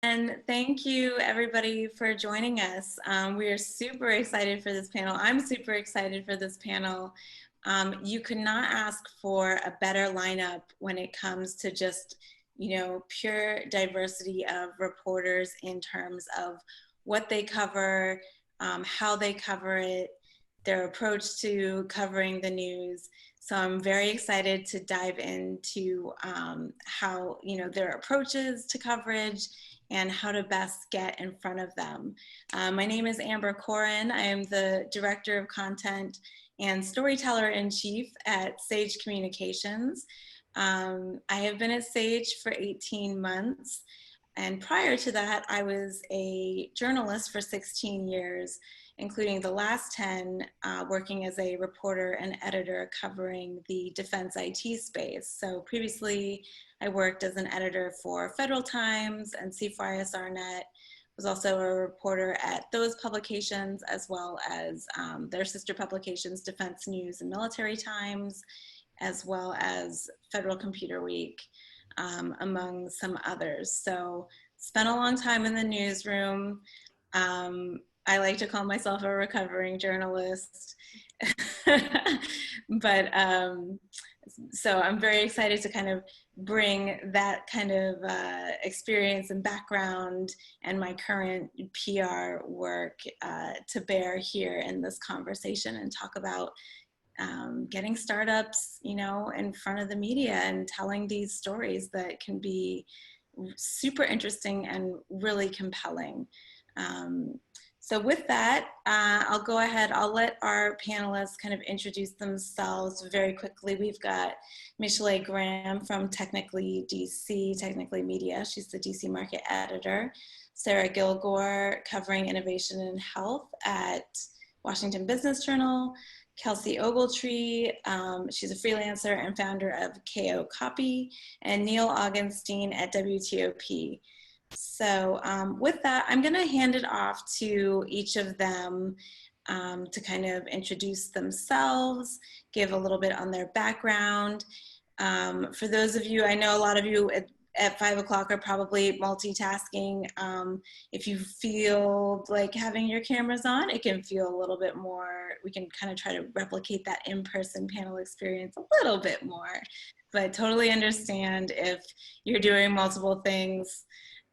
And thank you everybody for joining us. We are super excited for this panel. I'm super excited for this panel. You could not ask for a better lineup when it comes to just, pure diversity of reporters in terms of what they cover, how they cover it, their approach to covering the news. So I'm very excited to dive into how, their approaches to coverage and how to best get in front of them. My name is Amber Corrin. I am the Director of Content and Storyteller-in-Chief at Sage Communications. I have been at Sage for 18 months. And prior to that, I was a journalist for 16 years, including the last 10 working as a reporter and editor covering the defense IT space. So previously, I worked as an editor for Federal Times and C4ISRnet, was also a reporter at those publications, as well as their sister publications, Defense News and Military Times, as well as Federal Computer Week, among some others. So spent a long time in the newsroom. I like to call myself a recovering journalist. But so I'm very excited to kind of bring that kind of experience and background and my current PR work to bear here in this conversation and talk about getting startups, in front of the media and telling these stories that can be super interesting and really compelling. So with that, I'll go ahead. I'll let our panelists kind of introduce themselves very quickly. We've got Michelai Graham from Technically DC, Technically Media. She's the DC market editor. Sara Gilgore covering innovation and health at Washington Business Journal. Kelsey Ogletree, she's a freelancer and founder of KO Copy, and Neal Augenstein at WTOP. So with that, I'm going to hand it off to each of them to kind of introduce themselves, give a little bit on their background. For those of you, I know a lot of you at 5 o'clock are probably multitasking. If you feel like having your cameras on, it can feel a little bit more, we can kind of try to replicate that in-person panel experience a little bit more, but totally understand if you're doing multiple things.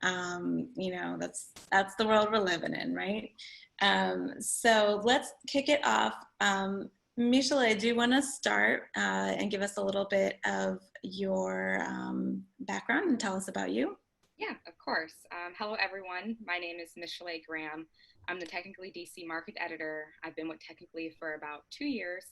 That's the world we're living in, right? So let's kick it off. Michelai, do you want to start and give us a little bit of your background and tell us about you? Yeah, of course. Hello, everyone. My name is Michelai Graham. I'm the Technically DC market editor. I've been with Technically for about 2 years,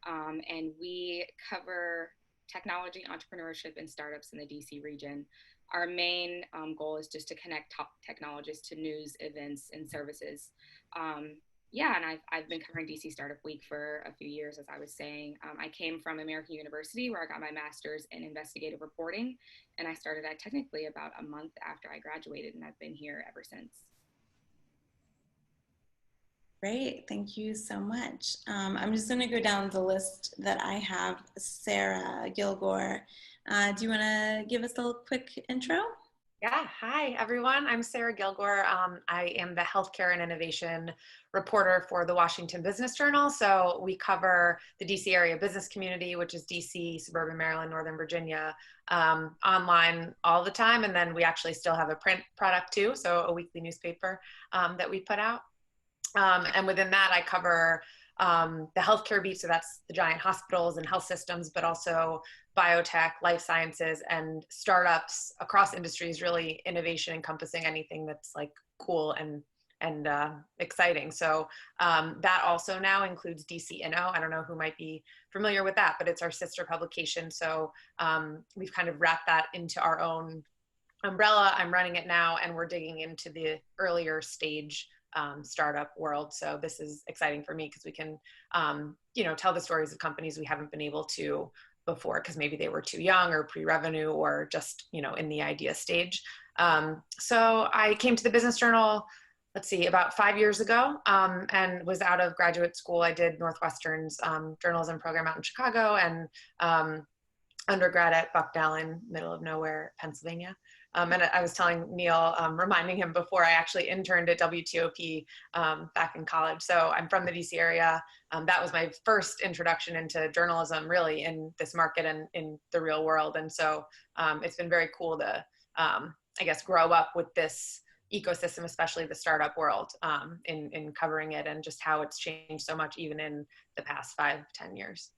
and we cover technology, entrepreneurship, and startups in the DC region. Our main goal is just to connect top technologists to news, events, and services. Yeah, and I've been covering DC Startup Week for a few years, as I was saying. I came from American University, where I got my master's in investigative reporting, and I started at Technically about a month after I graduated, and I've been here ever since. Great, thank you so much. I'm just going to go down the list that I have. Sara Gilgore, do you want to give us a little quick intro? Yeah, hi everyone. I'm Sara Gilgore. I am the healthcare and innovation reporter for the Washington Business Journal. So we cover the DC area business community, which is DC, suburban Maryland, Northern Virginia, online all the time. And then we actually still have a print product too, so a weekly newspaper that we put out. And within that, I cover the healthcare beat, so that's the giant hospitals and health systems, but also biotech, life sciences, and startups across industries, really innovation encompassing anything that's like cool and exciting. So that also now includes DCNO. I don't know who might be familiar with that, but it's our sister publication. So we've kind of wrapped that into our own umbrella. I'm running it now, and we're digging into the earlier stage startup world. So this is exciting for me because we can, tell the stories of companies we haven't been able to before because maybe they were too young or pre-revenue or just, in the idea stage. So I came to the Business Journal, about 5 years ago, and was out of graduate school. I did Northwestern's journalism program out in Chicago and undergrad at Bucknell in middle of nowhere, Pennsylvania. And I was telling Neal, reminding him before, I actually interned at WTOP back in college. So I'm from the DC area. That was my first introduction into journalism, really, in this market and in the real world. And so it's been very cool to, I guess, grow up with this ecosystem, especially the startup world, in covering it, and just how it's changed so much even in the past 5-10 years.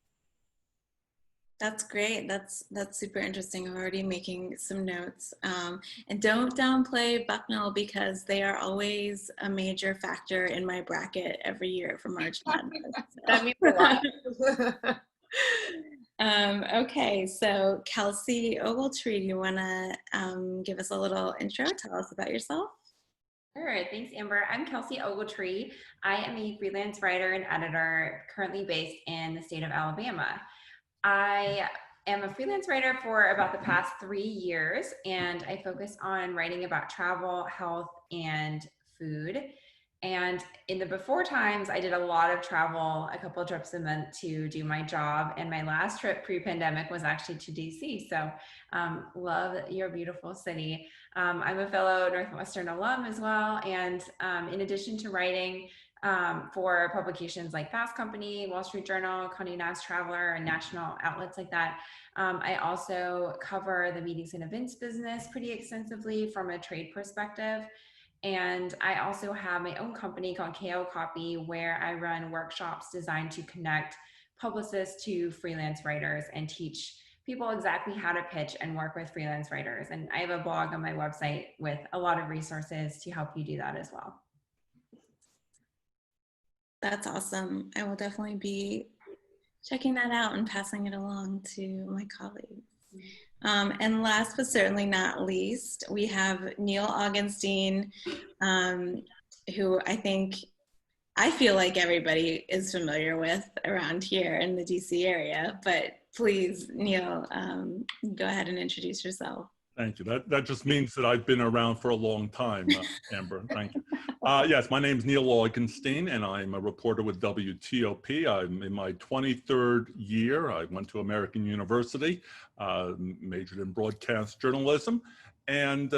That's great. That's super interesting. I'm already making some notes. And don't downplay Bucknell, because they are always a major factor in my bracket every year for March Madness. So. That means a lot. Okay, so Kelsey Ogletree, do you want to give us a little intro? Tell us about yourself. Sure, thanks, Amber. I'm Kelsey Ogletree. I am a freelance writer and editor currently based in the state of Alabama. I am a freelance writer for about the past 3 years, and I focus on writing about travel, health, and food. And in the before times, I did a lot of travel, a couple of trips a month to do my job. And my last trip pre-pandemic was actually to DC. So love your beautiful city. I'm a fellow Northwestern alum as well. And in addition to writing for publications like Fast Company, Wall Street Journal, Condé Nast Traveler, and national outlets like that, I also cover the meetings and events business pretty extensively from a trade perspective. And I also have my own company called KO Copy, where I run workshops designed to connect publicists to freelance writers and teach people exactly how to pitch and work with freelance writers. And I have a blog on my website with a lot of resources to help you do that as well. That's awesome. I will definitely be checking that out and passing it along to my colleagues. And last but certainly not least, we have Neal Augenstein, who I feel like everybody is familiar with around here in the DC area, but please, Neal, go ahead and introduce yourself. Thank you. That just means that I've been around for a long time, Amber. Thank you. Yes, my name is Neal Augenstein, and I'm a reporter with WTOP. I'm in my 23rd year. I went to American University, majored in broadcast journalism, and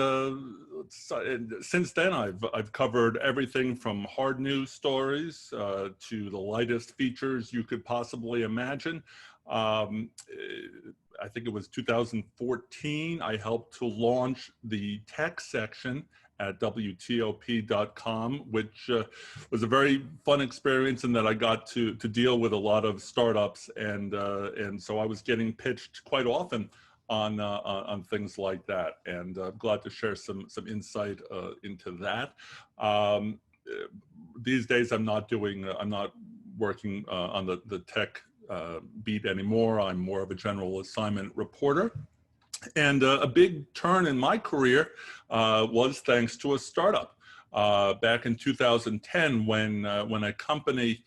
since then I've covered everything from hard news stories to the lightest features you could possibly imagine. I think it was 2014, I helped to launch the tech section at WTOP.com, which was a very fun experience in that I got to deal with a lot of startups, and so I was getting pitched quite often on things like that, and I'm glad to share some insight into that. These days, I'm not working on the tech beat anymore. I'm more of a general assignment reporter. And a big turn in my career was thanks to a startup. Back in 2010, when a company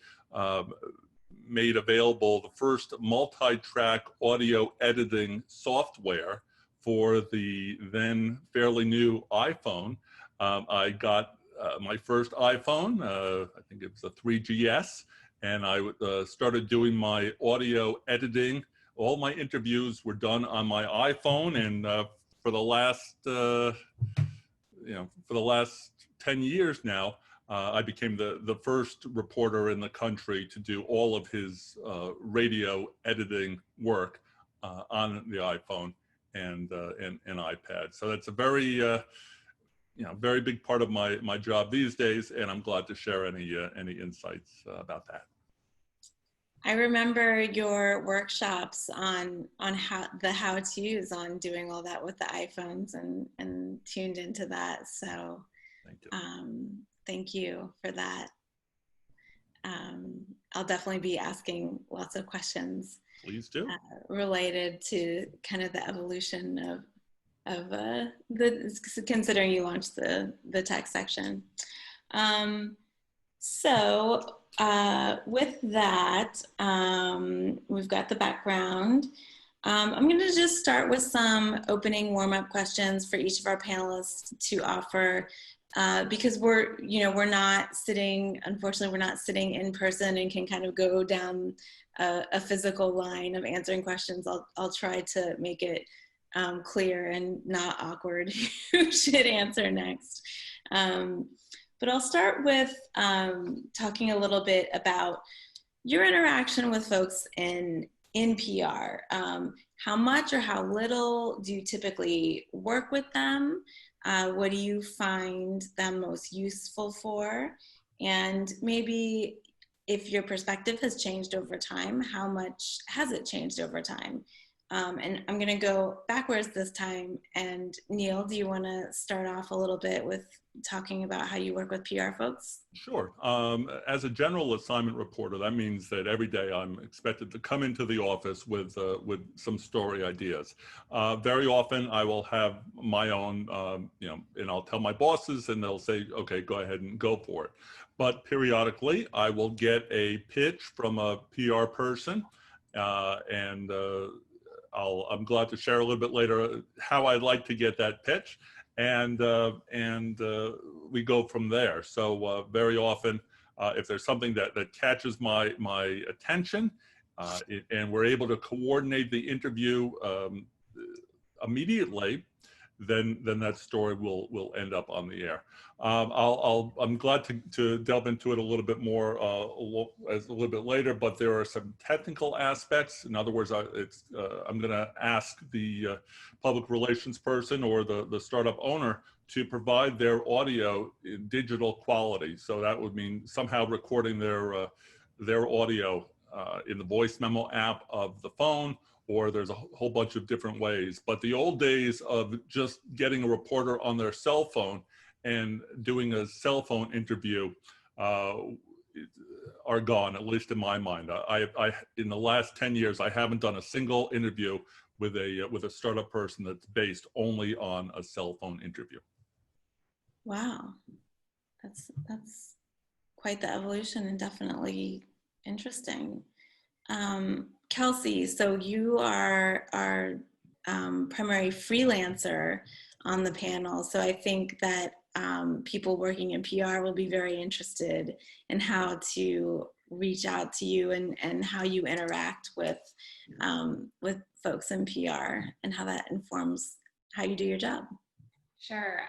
made available the first multi-track audio editing software for the then fairly new iPhone. I got my first iPhone, I think it was a 3GS, and I started doing my audio editing. All my interviews were done on my iPhone, and for the last, for the last 10 years now, I became the first reporter in the country to do all of his radio editing work on the iPhone and iPad. So that's a very, very big part of my job these days, and I'm glad to share any insights about that. I remember your workshops on how-tos on doing all that with the iPhones and tuned into that. So thank you for that. I'll definitely be asking lots of questions. Please do. Related to kind of the evolution of considering you launched the tech section. So with that, we've got the background. I'm going to just start with some opening warm-up questions for each of our panelists to offer, because we're not sitting, unfortunately, we're not sitting in person and can kind of go down a physical line of answering questions. I'll try to make it clear and not awkward who should answer next. But I'll start with talking a little bit about your interaction with folks in PR. How much or how little do you typically work with them? What do you find them most useful for? And maybe if your perspective has changed over time, how much has it changed over time? And I'm gonna go backwards this time. And Neal, do you wanna start off a little bit with talking about how you work with PR folks? Sure. As a general assignment reporter, that means that every day I'm expected to come into the office with some story ideas. Very often I will have my own, and I'll tell my bosses and they'll say, okay, go ahead and go for it. But periodically I will get a pitch from a PR person and I'm glad to share a little bit later how I'd like to get that pitch. And we go from there. So very often, if there's something that catches my attention, and we're able to coordinate the interview immediately, then that story will end up on the air. I'm glad to delve into it a little bit more a little bit later, but there are some technical aspects. In other words, I'm going to ask the public relations person or the startup owner to provide their audio in digital quality. So that would mean somehow recording their audio in the voice memo app of the phone, or there's a whole bunch of different ways. But the old days of just getting a reporter on their cell phone and doing a cell phone interview are gone, at least in my mind. In the last 10 years, I haven't done a single interview with a startup person that's based only on a cell phone interview. Wow, that's quite the evolution and definitely interesting. Kelsey, so you are our primary freelancer on the panel. So I think that people working in PR will be very interested in how to reach out to you and how you interact with folks in PR and how that informs how you do your job. Sure.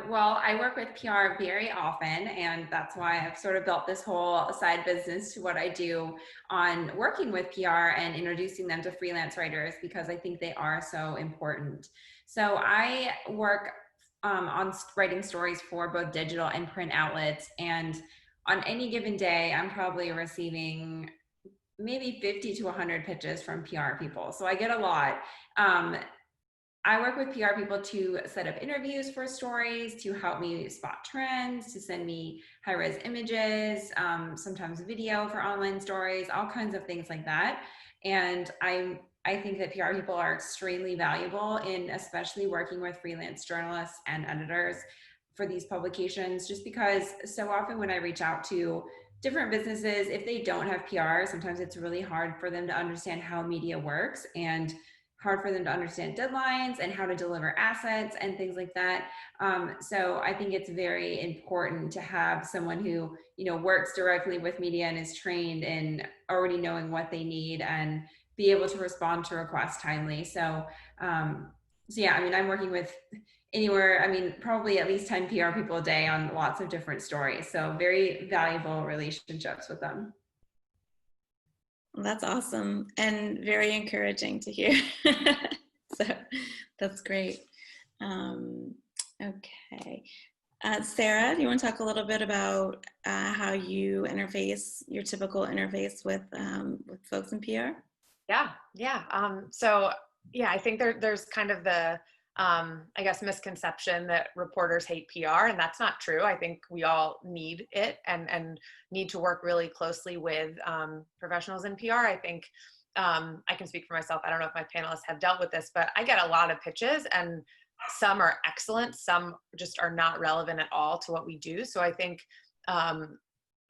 Well, I work with PR very often, and that's why I've sort of built this whole side business to what I do on working with PR and introducing them to freelance writers, because I think they are so important. So I work on writing stories for both digital and print outlets, and on any given day, I'm probably receiving maybe 50 to 100 pitches from PR people. So I get a lot. I work with PR people to set up interviews for stories, to help me spot trends, to send me high-res images, sometimes video for online stories, all kinds of things like that. And I think that PR people are extremely valuable in especially working with freelance journalists and editors for these publications, just because so often when I reach out to different businesses, if they don't have PR, sometimes it's really hard for them to understand how media works and hard for them to understand deadlines and how to deliver assets and things like that. So I think it's very important to have someone who, works directly with media and is trained in already knowing what they need and be able to respond to requests timely. So yeah, I'm working with probably at least 10 PR people a day on lots of different stories. So very valuable relationships with them. That's awesome and very encouraging to hear. So that's great. Okay. Sarah, do you want to talk a little bit about how you interface, your typical interface with folks in PR? Yeah. So I think there's kind of the misconception that reporters hate PR, and that's not true. I think we all need it and need to work really closely with professionals in PR. I think I can speak for myself. I don't know if my panelists have dealt with this, but I get a lot of pitches, and some are excellent, some just are not relevant at all to what we do. So I think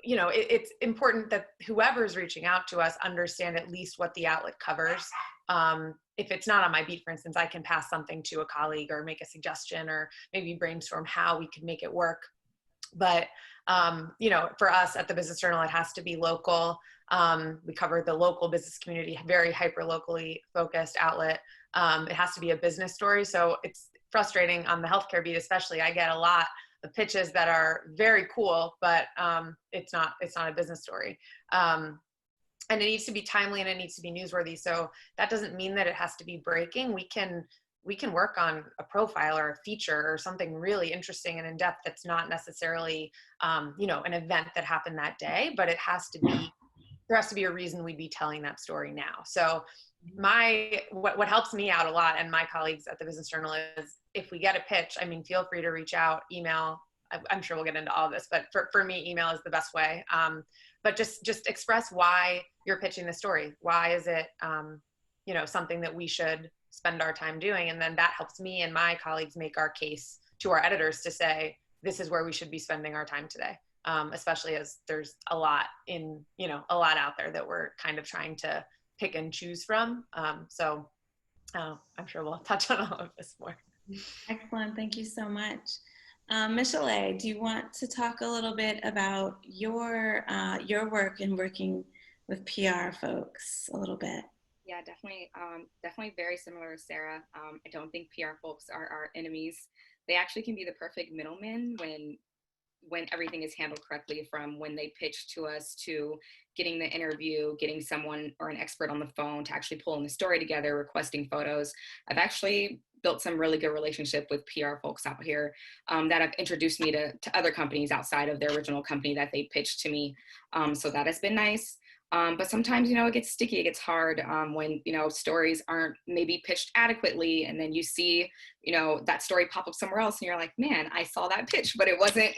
it's important that whoever's reaching out to us understand at least what the outlet covers. If it's not on my beat, for instance, I can pass something to a colleague or make a suggestion or maybe brainstorm how we could make it work. But, for us at the Business Journal, it has to be local. We cover the local business community, very hyper locally focused outlet. It has to be a business story. So it's frustrating on the healthcare beat, especially. I get a lot of pitches that are very cool, but it's not a business story. And it needs to be timely and it needs to be newsworthy. So that doesn't mean that it has to be breaking. We can work on a profile or a feature or something really interesting and in depth that's not necessarily, an event that happened that day, but there has to be a reason we'd be telling that story now. So what helps me out a lot, and my colleagues at the Business Journal, is if we get a pitch, feel free to reach out, email. I'm sure we'll get into all of this, but for me, email is the best way. But just express why you're pitching the story. Why is it, something that we should spend our time doing? And then that helps me and my colleagues make our case to our editors to say, this is where we should be spending our time today. Especially as there's a lot out there that we're kind of trying to pick and choose from. So I'm sure we'll touch on all of this more. Excellent. Thank you so much. Michelai, do you want to talk a little bit about your work in working with PR folks a little bit? Yeah, definitely very similar to Sarah. I don't think PR folks are our enemies. They actually can be the perfect middlemen when everything is handled correctly, from when they pitch to us to getting the interview, getting someone or an expert on the phone to actually pulling the story together, requesting photos. I've actually built some really good relationship with PR folks out here that have introduced me to other companies outside of their original company that they pitched to me. So that has been nice. But sometimes, it gets sticky, it gets hard when, stories aren't maybe pitched adequately. And then you see, that story pop up somewhere else and you're like, man, I saw that pitch, but it wasn't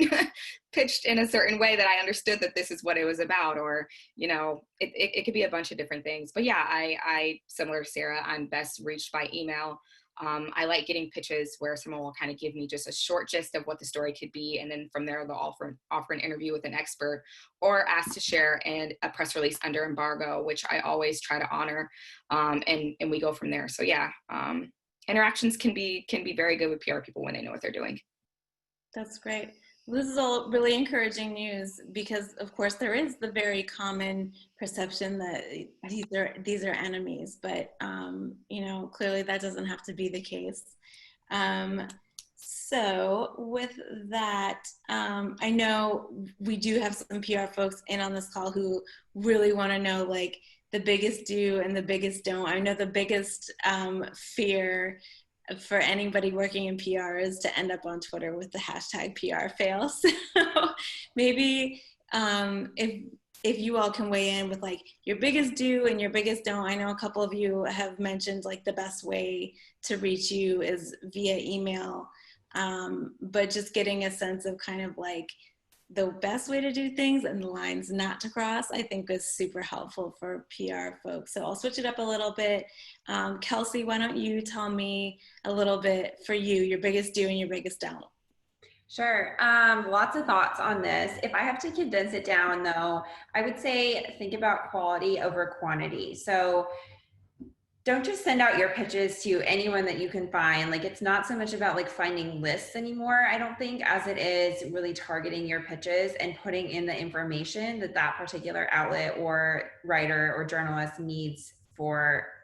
pitched in a certain way that I understood that this is what it was about. Or, it could be a bunch of different things. But yeah, I similar to Sarah, I'm best reached by email. I like getting pitches where someone will kind of give me just a short gist of what the story could be. And then from there, they'll offer an interview with an expert or ask to share a press release under embargo, which I always try to honor. And we go from there. So yeah, interactions can be very good with PR people when they know what they're doing. That's great. This is all really encouraging news because, of course, there is the very common perception that these are enemies, but clearly that doesn't have to be the case. So with that, I know we do have some PR folks in on this call who really want to know like the biggest do and the biggest don't. I know the biggest fear for anybody working in PR is to end up on Twitter with the hashtag PR fail. So maybe if you all can weigh in with like your biggest do and your biggest don't. I know a couple of you have mentioned like the best way to reach you is via email, but just getting a sense of kind of like the best way to do things and the lines not to cross, I think is super helpful for PR folks. So I'll switch it up a little bit. Kelsey, why don't you tell me a little bit for you, your biggest do and your biggest don't? Sure. Lots of thoughts on this. If I have to condense it down though, I would say think about quality over quantity. So don't just send out your pitches to anyone that you can find. Like, it's not so much about like finding lists anymore, I don't think, as it is really targeting your pitches and putting in the information that that particular outlet or writer or journalist needs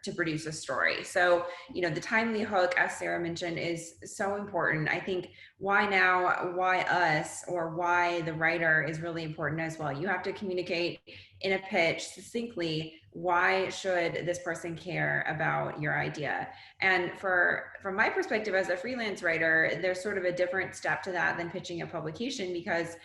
to produce a story. So, the timely hook, as Sarah mentioned, is so important. I think why now, why us, or why the writer is really important as well. You have to communicate in a pitch succinctly, why should this person care about your idea? And from my perspective as a freelance writer, there's sort of a different step to that than pitching a publication, because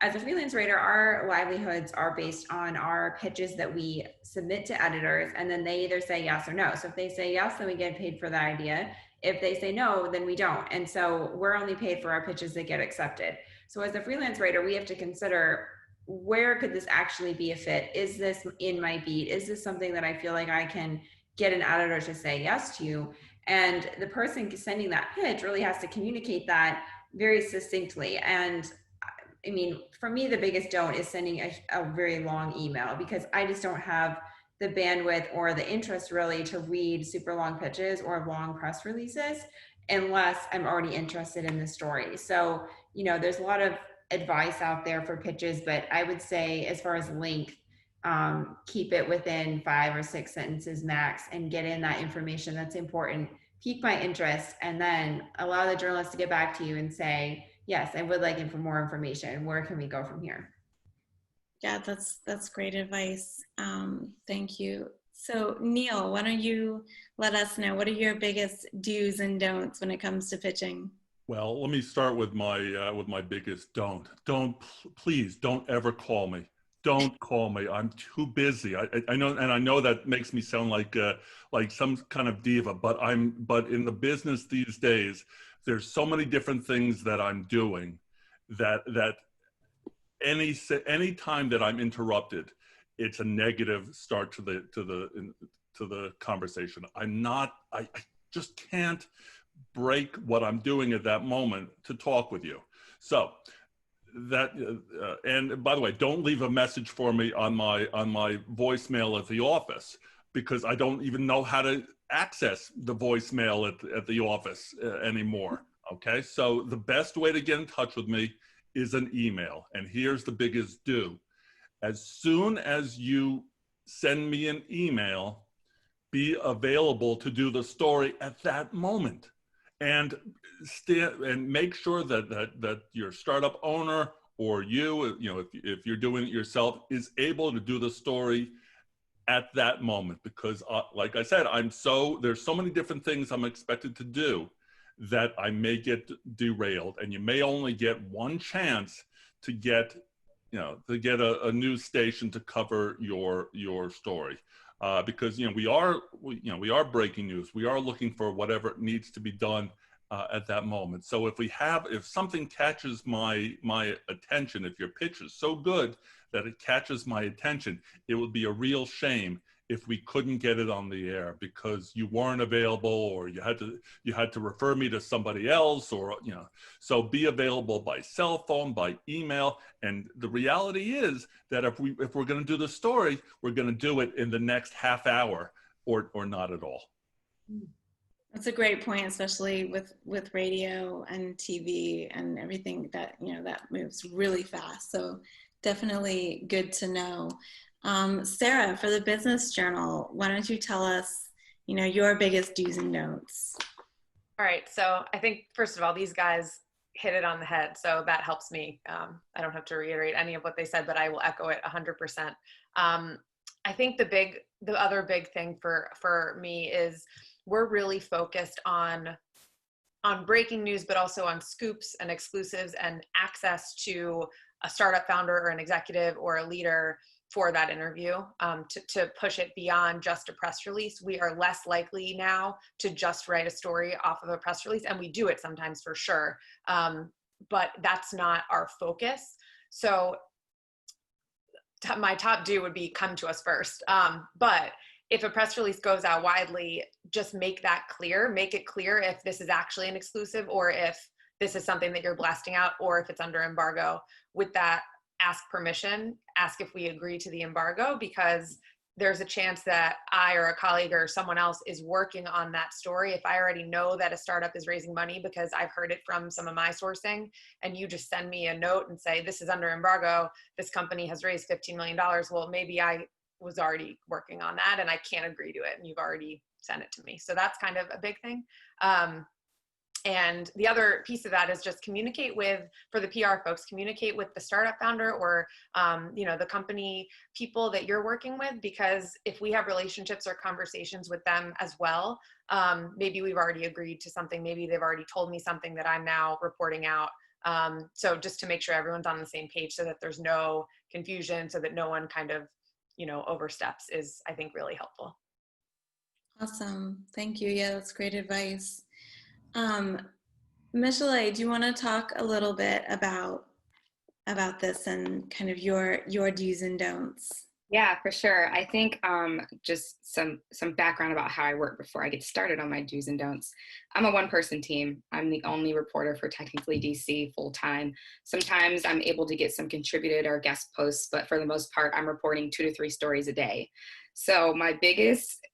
as a freelance writer, our livelihoods are based on our pitches that we submit to editors, and then they either say yes or no. So if they say yes, then we get paid for the idea. If they say no, then we don't. And so we're only paid for our pitches that get accepted. So as a freelance writer, we have to consider, where could this actually be a fit? Is this in my beat? Is this something that I feel like I can get an editor to say yes to? And the person sending that pitch really has to communicate that very succinctly. And I mean, for me, the biggest don't is sending a very long email, because I just don't have the bandwidth or the interest really to read super long pitches or long press releases unless I'm already interested in the story. So, there's a lot of advice out there for pitches, but I would say as far as length, keep it within 5 or 6 sentences max and get in that information that's important, pique my interest, and then allow the journalist to get back to you and say, yes, I would like more information. Where can we go from here? Yeah, that's great advice. Thank you. So Neal, why don't you let us know, what are your biggest do's and don'ts when it comes to pitching? Well, let me start with my biggest don't. Please don't ever call me. Don't call me. I'm too busy. I know, and I know that makes me sound like some kind of diva, but in the business these days, there's so many different things that I'm doing that any time that I'm interrupted, it's a negative start to the conversation. I just can't break what I'm doing at that moment to talk with you. So that and by the way, don't leave a message for me on my voicemail at the office, because I don't even know how to access the voicemail at the office anymore. Okay, so the best way to get in touch with me is an email. And here's the biggest do. As soon as you send me an email, be available to do the story at that moment. And make sure that your startup owner or you know, if you're doing it yourself, is able to do the story at that moment. Because like I said, there's so many different things I'm expected to do that I may get derailed, and you may only get one chance to get a news station to cover your story, because we are breaking news. We are looking for whatever needs to be done at that moment. So if something catches my attention, if your pitch is so good that it catches my attention, it would be a real shame if we couldn't get it on the air because you weren't available, or you had to refer me to somebody else, or so be available by cell phone, by email. And the reality is that if we're going to do the story, we're going to do it in the next half hour or not at all. That's a great point, especially with radio and TV and everything that that moves really fast. So definitely good to know. Sara, for the Business Journal, why don't you tell us, your biggest do's and don'ts? All right. So I think, first of all, these guys hit it on the head. So that helps me. I don't have to reiterate any of what they said, but I will echo it 100%. I think the other big thing for me is we're really focused on breaking news, but also on scoops and exclusives and access to a startup founder or an executive or a leader for that interview, to push it beyond just a press release. We are less likely now to just write a story off of a press release, and we do it sometimes for sure, but that's not our focus. So my top do would be come to us first. But if a press release goes out widely, just make that clear. Make it clear if this is actually an exclusive, or if this is something that you're blasting out, or if it's under embargo. With that, ask permission, ask if we agree to the embargo, because there's a chance that I or a colleague or someone else is working on that story. If I already know that a startup is raising money because I've heard it from some of my sourcing, and you just send me a note and say, this is under embargo, this company has raised $15 million. Well, maybe I was already working on that and I can't agree to it, and you've already sent it to me. So that's kind of a big thing. And the other piece of that is just communicate for the PR folks, communicate with the startup founder or, the company people that you're working with, because if we have relationships or conversations with them as well, maybe we've already agreed to something, maybe they've already told me something that I'm now reporting out. So just to make sure everyone's on the same page so that there's no confusion, so that no one kind of, oversteps, is, I think, really helpful. Awesome. Thank you. Yeah, that's great advice. Michelai, do you want to talk a little bit about this and kind of your do's and don'ts? Yeah, for sure. I think just some background about how I work before I get started on my do's and don'ts. I'm a one-person team. I'm the only reporter for Technically DC full-time. Sometimes I'm able to get some contributed or guest posts, but for the most part, I'm reporting 2 to 3 stories a day. So my biggest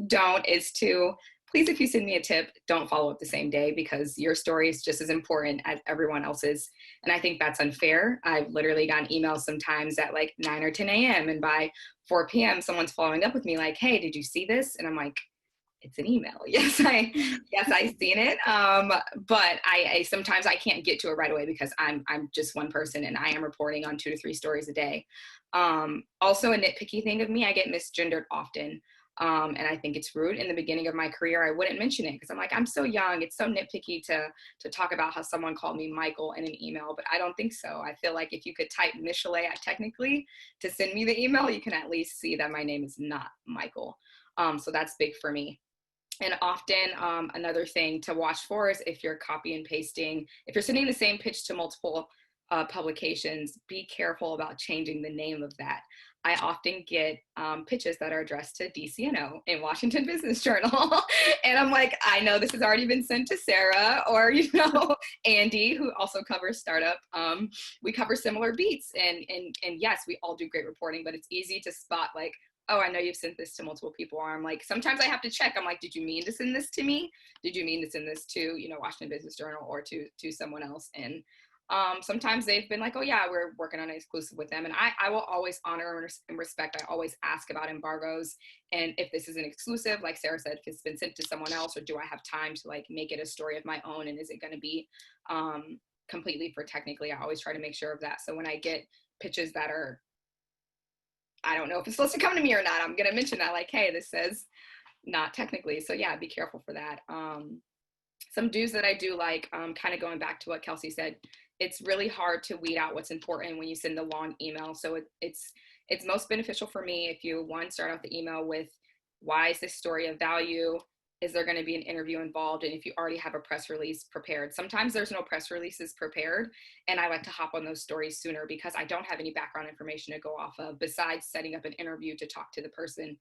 don't is to please, if you send me a tip, don't follow up the same day, because your story is just as important as everyone else's. And I think that's unfair. I've literally gotten emails sometimes at like 9 or 10 a.m. and by 4 p.m. someone's following up with me like, hey, did you see this? And I'm like, it's an email. Yes, I seen it. But I sometimes I can't get to it right away because I'm just one person and I am reporting on 2 to 3 stories a day. Also a nitpicky thing of me, I get misgendered often. And I think it's rude. In the beginning of my career, I wouldn't mention it because I'm like, I'm so young. It's so nitpicky to talk about how someone called me Michael in an email, but I don't think so. I feel like if you could type Michelai technically to send me the email, you can at least see that my name is not Michael. So that's big for me. And often another thing to watch for is if you're copy and pasting, if you're sending the same pitch to multiple publications, be careful about changing the name of that. I often get pitches that are addressed to DCNO in Washington Business Journal. And I'm like, I know this has already been sent to Sarah or, Andy, who also covers startup. We cover similar beats. And yes, we all do great reporting, but it's easy to spot like, oh, I know you've sent this to multiple people. Or I'm like, sometimes I have to check. I'm like, did you mean to send this to me? Did you mean to send this to, Washington Business Journal or to someone else? And sometimes they've been like, oh yeah, we're working on an exclusive with them. And I will always honor and respect. I always ask about embargoes. And if this is an exclusive, like Sarah said, if it's been sent to someone else, or do I have time to like make it a story of my own? And is it going to be completely for technically? I always try to make sure of that. So when I get pitches that are, I don't know if it's supposed to come to me or not, I'm going to mention that like, hey, this says not technically. So yeah, be careful for that. Some do's that I do like, kind of going back to what Kelsey said, it's really hard to weed out what's important when you send a long email. So it's most beneficial for me if you, one, start out the email with, why is this story of value? Is there going to be an interview involved? And if you already have a press release prepared, sometimes there's no press releases prepared. And I like to hop on those stories sooner because I don't have any background information to go off of besides setting up an interview to talk to the person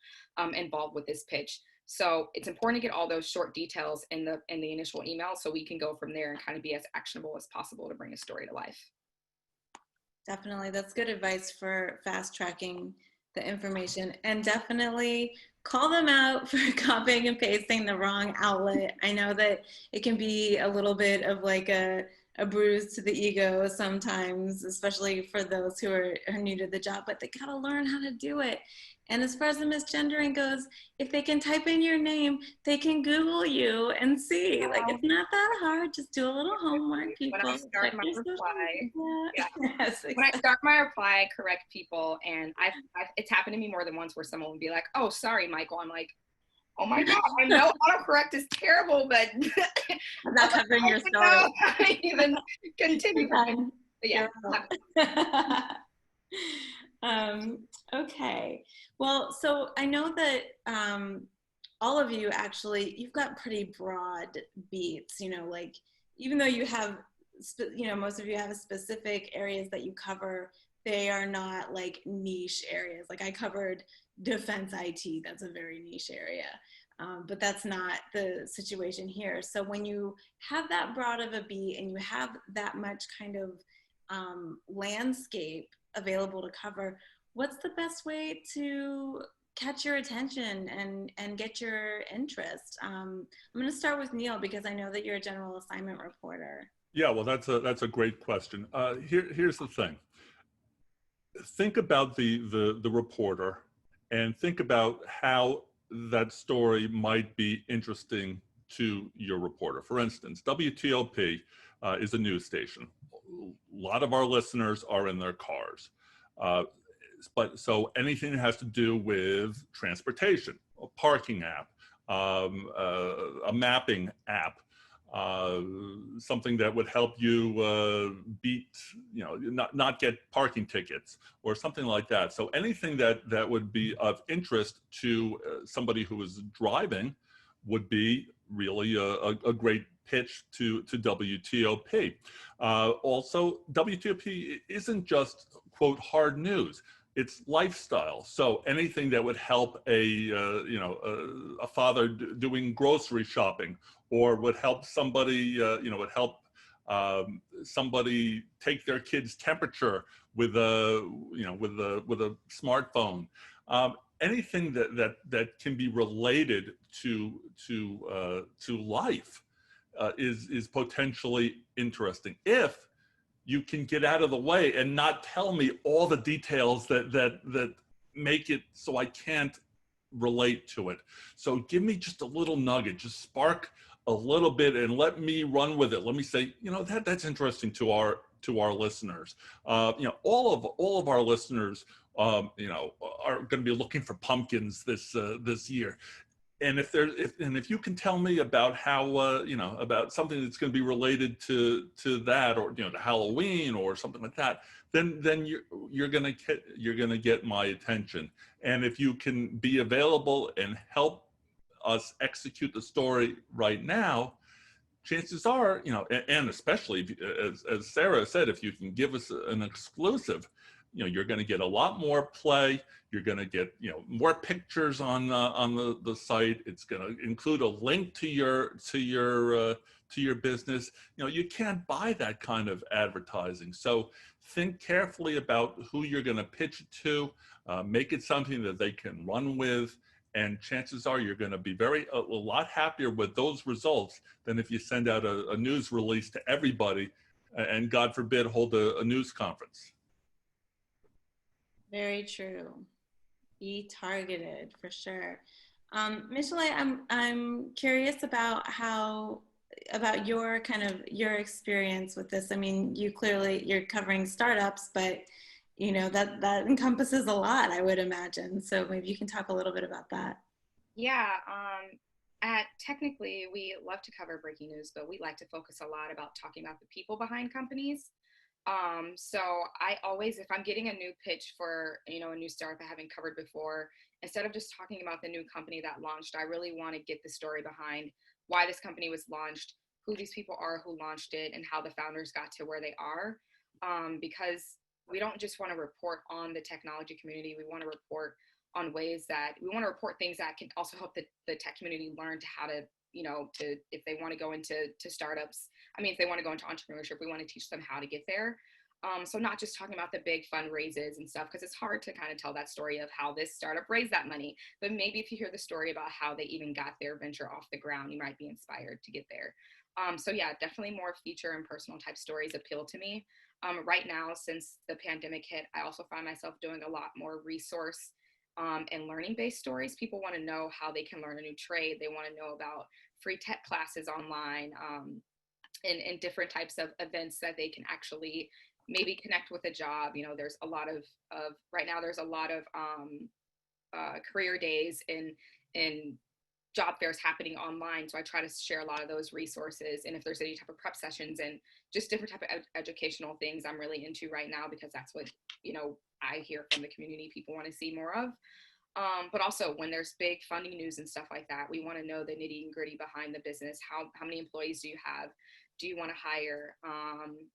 involved with this pitch. So it's important to get all those short details in the initial email so we can go from there and kind of be as actionable as possible to bring a story to life. Definitely. That's good advice for fast tracking the information, and definitely call them out for copying and pasting the wrong outlet. I know that it can be a little bit of like a bruise to the ego sometimes, especially for those who are new to the job, but they gotta learn how to do it. And as far as the misgendering goes, if they can type in your name, they can Google you and see. Like, it's not that hard. Just do a little homework, people. When I start my reply, yeah. Yes, exactly. When I start my reply, I correct people. And it's happened to me more than once where someone would be like, oh, sorry, Michael. I'm like, oh my God, I know autocorrect is terrible, but I'm not covering your story. I even continue. But yeah. Okay. Well, so I know that all of you actually, you've got pretty broad beats, like even though you have, most of you have specific areas that you cover, they are not like niche areas. Like I covered defense IT, that's a very niche area. But that's not the situation here. So when you have that broad of a beat and you have that much kind of landscape available to cover, what's the best way to catch your attention and get your interest? I'm going to start with Neal because I know that you're a general assignment reporter. Yeah, well, that's a great question. Here's the thing. Think about the reporter and think about how that story might be interesting to your reporter. For instance, WTOP is a news station. A lot of our listeners are in their cars. But so anything that has to do with transportation, a parking app, a mapping app, something that would help you beat, not get parking tickets or something like that. So anything that would be of interest to somebody who is driving would be really a great pitch to WTOP. Also, WTOP isn't just, quote, hard news. It's lifestyle. So anything that would help a father doing grocery shopping, or would help somebody, would help somebody take their kid's temperature with a smartphone. anything that can be related to life is potentially interesting if you can get out of the way and not tell me all the details that make it so I can't relate to it. So give me just a little nugget, just spark a little bit and let me run with it. Let me say, that's interesting to our listeners. All of our listeners, are going to be looking for pumpkins this year. And if you can tell me about how about something that's going to be related to that, or to Halloween or something like that, then you're going to get my attention. And if you can be available and help us execute the story right now, chances are, and especially as Sara said, if you can give us an exclusive, you're going to get a lot more play. You're going to get, more pictures on the site. It's going to include a link to your business. You can't buy that kind of advertising. So think carefully about who you're going to pitch it to. Make it something that they can run with. And chances are you're going to be a lot happier with those results than if you send out a news release to everybody and, God forbid, hold a news conference. Very true. Be targeted for sure. Michelai, I'm curious about your experience with this. I mean, you're covering startups, but that encompasses a lot, I would imagine. So maybe you can talk a little bit about that. Yeah. At Technically, we love to cover breaking news, but we like to focus a lot about talking about the people behind companies. So I always, if I'm getting a new pitch for, a new startup I haven't covered before, instead of just talking about the new company that launched, I really want to get the story behind why this company was launched, who these people are who launched it, and how the founders got to where they are. Because we don't just want to report on the technology community. We want to report on things that can also help the tech community learn to how to, if they want to go into startups. I mean, if they want to go into entrepreneurship, we want to teach them how to get there. So not just talking about the big fundraisers and stuff, because it's hard to kind of tell that story of how this startup raised that money. But maybe if you hear the story about how they even got their venture off the ground, you might be inspired to get there. So yeah, definitely more feature and personal type stories appeal to me. Right now, since the pandemic hit, I also find myself doing a lot more resource and learning-based stories. People want to know how they can learn a new trade. They want to know about free tech classes online, and different types of events that they can actually maybe connect with a job. There's a lot of right now, there's a lot of career days and job fairs happening online. So I try to share a lot of those resources. And if there's any type of prep sessions and just different type of educational things I'm really into right now, because that's what, I hear from the community people want to see more of. But also when there's big funding news and stuff like that, we want to know the nitty and gritty behind the business. How many employees do you have? Do you want to hire?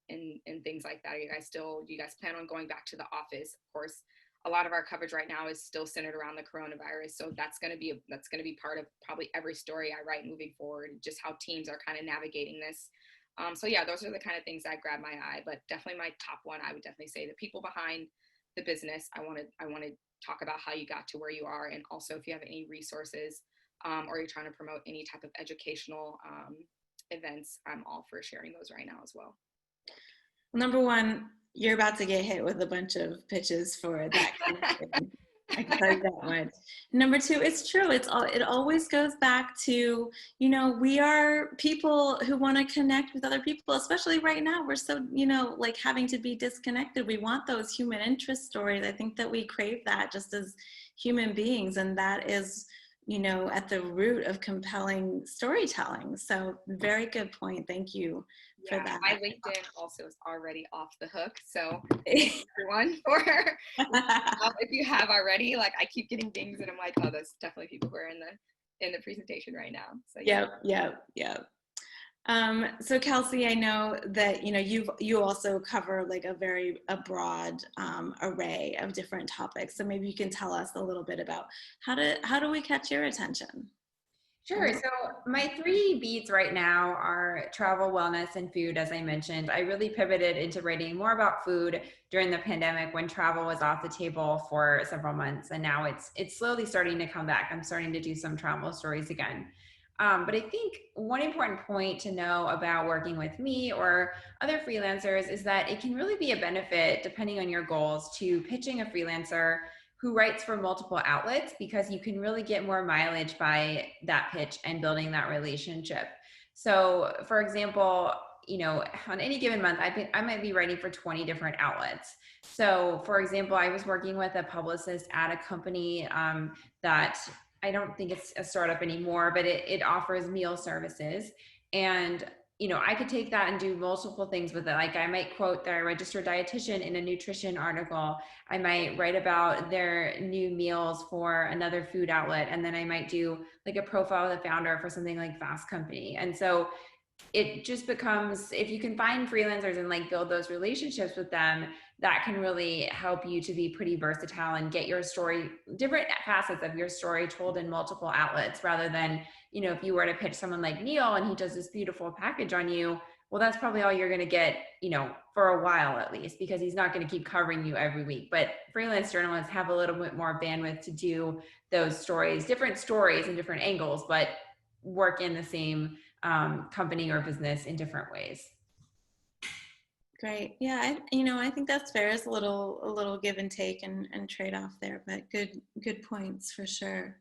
And things like that. Do you guys plan on going back to the office? Of course, a lot of our coverage right now is still centered around the coronavirus. So that's going to be part of probably every story I write moving forward, just how teams are kind of navigating this. So yeah, those are the kind of things that grab my eye, but definitely my top one, I would definitely say the people behind the business. I want to talk about how you got to where you are. And also if you have any resources, or you're trying to promote any type of educational, events, I'm all for sharing those right now as well. Number one, you're about to get hit with a bunch of pitches for that kind of thing. I can tell you that much. Number two, it's true. It always goes back to, we are people who want to connect with other people, especially right now. We're so, like having to be disconnected. We want those human interest stories. I think that we crave that just as human beings. And that is, at the root of compelling storytelling. So very good point. Thank you for that. My LinkedIn also is already off the hook. So thanks everyone for, if you have already, like I keep getting dings and I'm like, oh, that's definitely people who are in the presentation right now. So Yep. So Kelsey, I know that, you also cover like a broad array of different topics. So maybe you can tell us a little bit about how do we catch your attention? Sure. So my three beats right now are travel, wellness, and food, as I mentioned. I really pivoted into writing more about food during the pandemic when travel was off the table for several months. And now it's slowly starting to come back. I'm starting to do some travel stories again. But I think one important point to know about working with me or other freelancers is that it can really be a benefit, depending on your goals, to pitching a freelancer who writes for multiple outlets, because you can really get more mileage by that pitch and building that relationship. So for example, on any given month, I might be writing for 20 different outlets. So for example, I was working with a publicist at a company that I don't think it's a startup anymore, but it offers meal services. And I could take that and do multiple things with it. Like I might quote their registered dietitian in a nutrition article. I might write about their new meals for another food outlet. And then I might do like a profile of the founder for something like Fast Company. And so it just becomes, if you can find freelancers and like build those relationships with them, that can really help you to be pretty versatile and get your story, different facets of your story told in multiple outlets, rather than, if you were to pitch someone like Neal and he does this beautiful package on you, well, that's probably all you're going to get, for a while at least, because he's not going to keep covering you every week. But freelance journalists have a little bit more bandwidth to do those stories, different stories and different angles, but work in the same company or business in different ways. Great. Yeah, I think that's fair. It's a little give and take and trade off there, but good points for sure.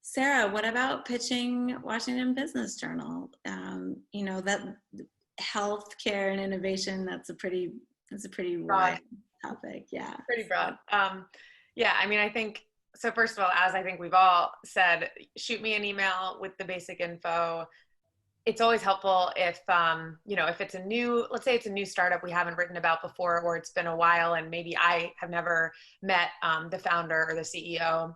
Sara, what about pitching Washington Business Journal? That healthcare and innovation, that's a pretty wide topic. Yeah. Pretty broad. Yeah, I think, so first of all, as I think we've all said, shoot me an email with the basic info. It's always helpful if, if it's let's say it's a new startup we haven't written about before, or it's been a while and maybe I have never met the founder or the CEO,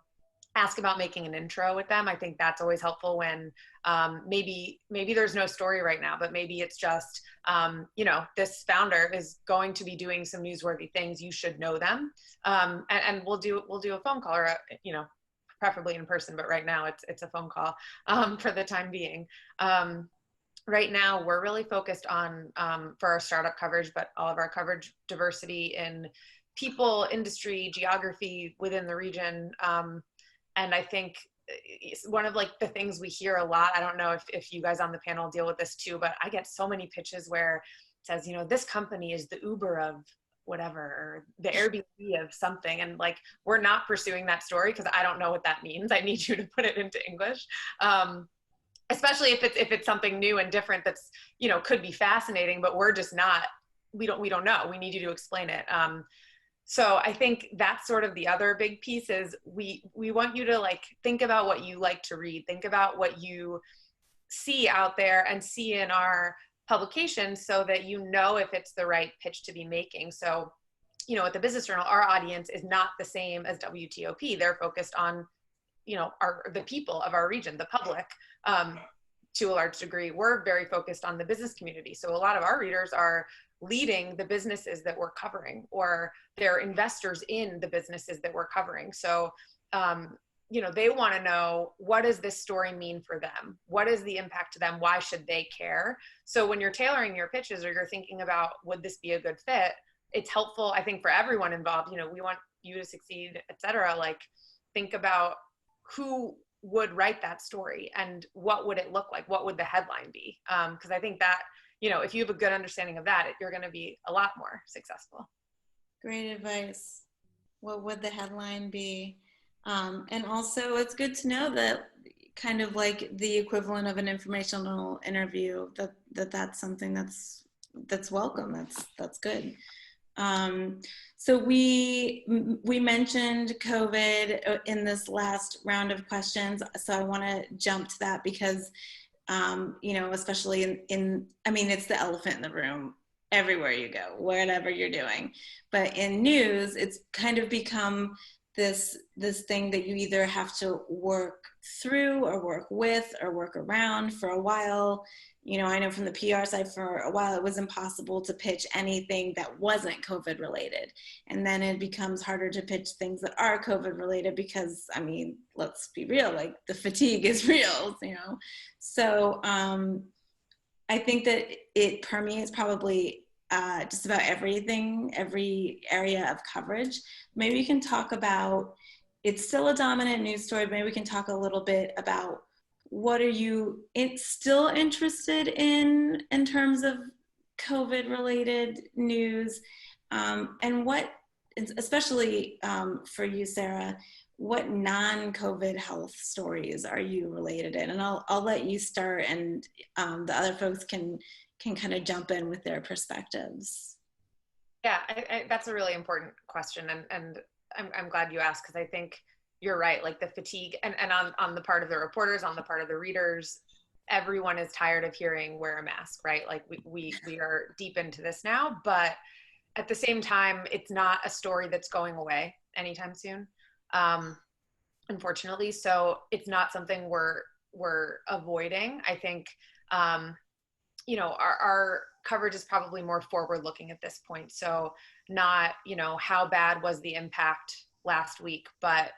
ask about making an intro with them. I think that's always helpful when maybe there's no story right now, but maybe it's just, this founder is going to be doing some newsworthy things. You should know them. And we'll do a phone call, or, preferably in person, but right now it's a phone call for the time being. Right now, we're really focused on, for our startup coverage, but all of our coverage, diversity in people, industry, geography within the region. And I think one of the things we hear a lot, I don't know if you guys on the panel deal with this too, but I get so many pitches where it says, this company is the Uber of whatever, or the Airbnb of something. And we're not pursuing that story because I don't know what that means. I need you to put it into English. Especially if it's something new and different that's, could be fascinating, but we're just not, we don't know. We need you to explain it. So I think that's sort of the other big piece is we want you to think about what you like to read, think about what you see out there and see in our publications, so that if it's the right pitch to be making. So, at the Business Journal, our audience is not the same as WTOP. They're focused on, the people of our region, the public, to a large degree. We're very focused on the business community. So a lot of our readers are leading the businesses that we're covering, or they're investors in the businesses that we're covering. So, they want to know, what does this story mean for them? What is the impact to them? Why should they care? So when you're tailoring your pitches, or you're thinking about, would this be a good fit? It's helpful, I think, for everyone involved. We want you to succeed, et cetera. Think about who would write that story and what would it look like? What would the headline be? Because I think that, if you have a good understanding of that, you're going to be a lot more successful. Great advice. What would the headline be? And also, it's good to know that kind of the equivalent of an informational interview, that's something that's welcome. That's good. So we mentioned COVID in this last round of questions. So I want to jump to that because, especially it's the elephant in the room everywhere you go, whatever you're doing. But in news, it's kind of become this thing that you either have to work through or work with or work around for a while. You know, I know from the PR side for a while, it was impossible to pitch anything that wasn't COVID related. And then it becomes harder to pitch things that are COVID related because, I mean, let's be real, like the fatigue is real, you know? So I think that it permeates probably just about everything, every area of coverage. Maybe you can talk about, it's still a dominant news story, but maybe we can talk a little bit about what are you still interested in terms of COVID related news, and what, especially for you, Sara, what non-COVID health stories are you related in? And I'll let you start, and the other folks can kind of jump in with their perspectives. Yeah, that's a really important question. And I'm glad you asked, because I think you're right. Like the fatigue and on the part of the reporters, on the part of the readers, everyone is tired of hearing wear a mask, right? Like we are deep into this now, but at the same time, it's not a story that's going away anytime soon. Unfortunately. So it's not something we're avoiding. I think, you know, our coverage is probably more forward looking at this point. So not, you know, how bad was the impact last week, but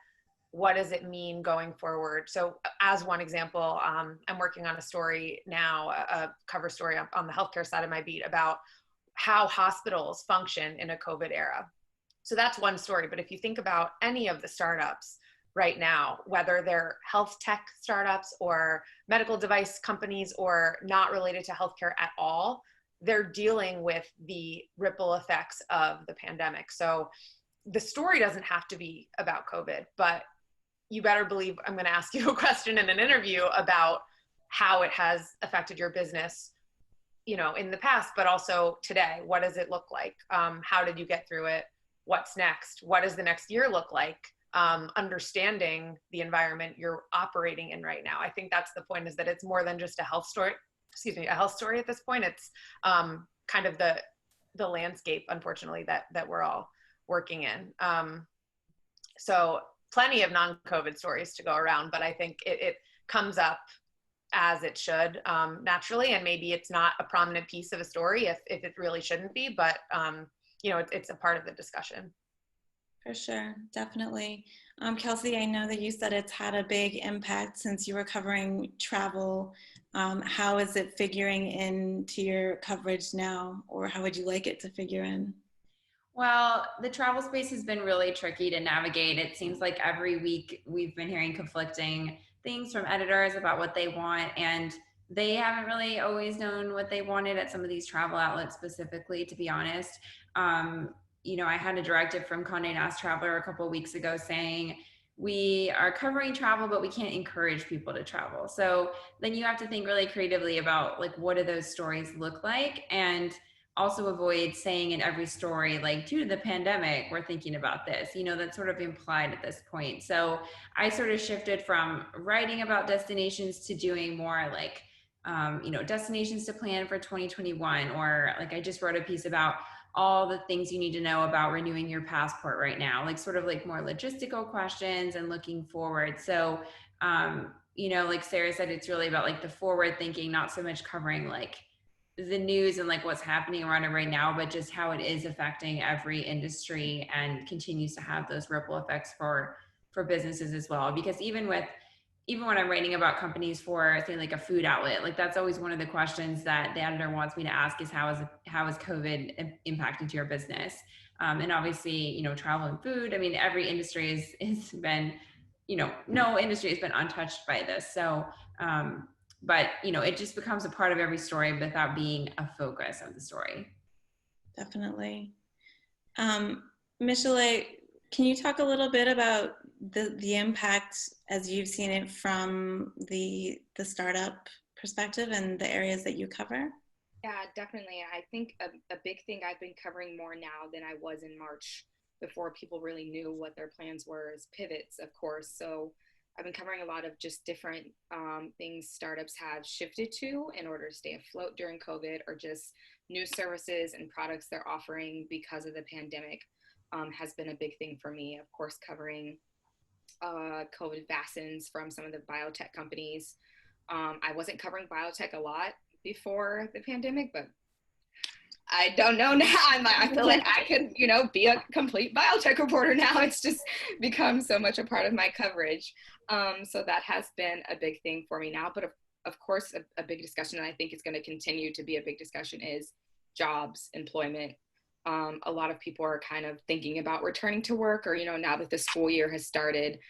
what does it mean going forward? So as one example, I'm working on a story now, a cover story on the healthcare side of my beat about how hospitals function in a COVID era. So that's one story. But if you think about any of the startups right now, whether they're health tech startups or medical device companies or not related to healthcare at all, they're dealing with the ripple effects of the pandemic. So the story doesn't have to be about COVID, but you better believe I'm going to ask you a question in an interview about how it has affected your business, you know, in the past, but also today. What does it look like? How did you get through it? What's next? What does the next year look like? Understanding the environment you're operating in right now. I think that's the point, is that it's more than just a health story, a health story at this point. It's kind of the landscape, unfortunately, that we're all working in. So plenty of non-COVID stories to go around, but I think it comes up as it should, naturally, and maybe it's not a prominent piece of a story if it really shouldn't be, but you know, it's a part of the discussion. For sure, definitely. Kelsey, I know that you said it's had a big impact since you were covering travel. How is it figuring into your coverage now, or how would you like it to figure in? Well, the travel space has been really tricky to navigate. It seems like every week we've been hearing conflicting things from editors about what they want, and they haven't really always known what they wanted at some of these travel outlets specifically, to be honest. You know, I had a directive from Condé Nast Traveler a couple of weeks ago saying, we are covering travel, but we can't encourage people to travel. So then you have to think really creatively about, like, what do those stories look like? And also avoid saying in every story, like, due to the pandemic, we're thinking about this, you know, that's sort of implied at this point. So I sort of shifted from writing about destinations to doing more like, you know, destinations to plan for 2021, or like I just wrote a piece about all the things you need to know about renewing your passport right now, like sort of like more logistical questions and looking forward. So, you know, like Sara said, it's really about like the forward thinking, not so much covering like the news and like what's happening around it right now, but just how it is affecting every industry and continues to have those ripple effects for businesses as well. Because even when I'm writing about companies for, say, like a food outlet, like that's always one of the questions that the editor wants me to ask is how is COVID impacted your business? And obviously, you know, travel and food, I mean, every industry has been, you know, no industry has been untouched by this. So, but, you know, it just becomes a part of every story without being a focus of the story. Definitely. Michelai, can you talk a little bit about the impact as you've seen it from the startup perspective and the areas that you cover? Yeah, definitely. I think a big thing I've been covering more now than I was in March, before people really knew what their plans were, is pivots, of course. So I've been covering a lot of just different things startups have shifted to in order to stay afloat during COVID, or just new services and products they're offering because of the pandemic. has been a big thing for me. Of course, covering COVID vaccines from some of the biotech companies. I wasn't covering biotech a lot before the pandemic, but I don't know now. I feel like I could, be a complete biotech reporter now. It's just become so much a part of my coverage. So that has been a big thing for me now. But of course, a big discussion, and I think it's going to continue to be a big discussion, is jobs, employment. A lot of people are kind of thinking about returning to work, or, now that the school year has started,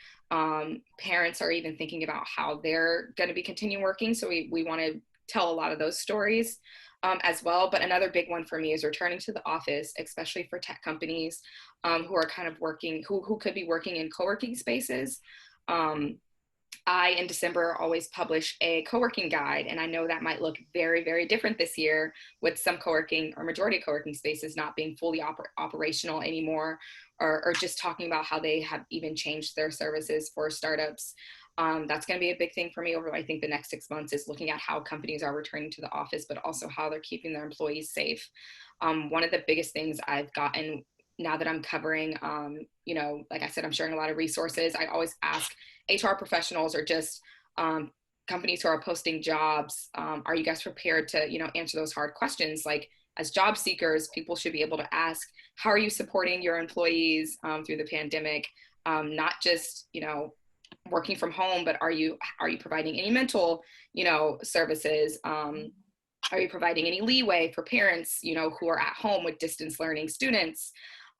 parents are even thinking about how they're going to be continuing working. So we want to tell a lot of those stories as well. But another big one for me is returning to the office, especially for tech companies who are kind of working, who could be working in co-working spaces. I, in December, always publish a co-working guide, and I know that might look very, very different this year with some co-working or majority of co-working spaces not being fully operational anymore, or just talking about how they have even changed their services for startups. That's going to be a big thing for me over, I think, the next 6 months, is looking at how companies are returning to the office, but also how they're keeping their employees safe. One of the biggest things I've gotten now that I'm covering, like I said, I'm sharing a lot of resources. I always ask HR professionals, or just companies who are posting jobs, are you guys prepared to, answer those hard questions? Like, as job seekers, people should be able to ask, how are you supporting your employees through the pandemic? Not just, working from home, but are you providing any mental, services? Are you providing any leeway for parents, who are at home with distance learning students?